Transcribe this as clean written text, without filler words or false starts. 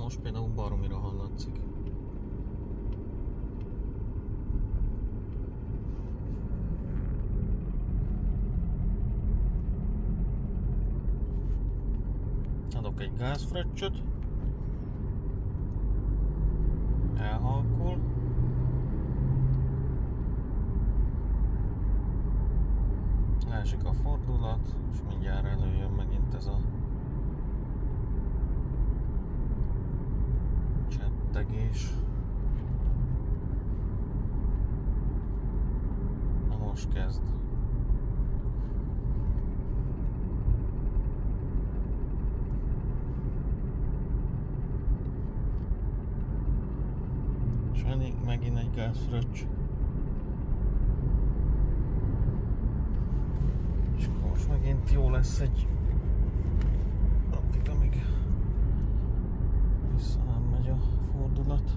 most például baromira hallatszik. Adok egy gázfröccsöt. Elhalkul. Leesik a fordulat, és mindjárt előjön megint ez a csettegés. Na most kezd. És megint egy gázfröccs. És akkor most megint jó lesz egy addig, amíg vissza nem megy a fordulat.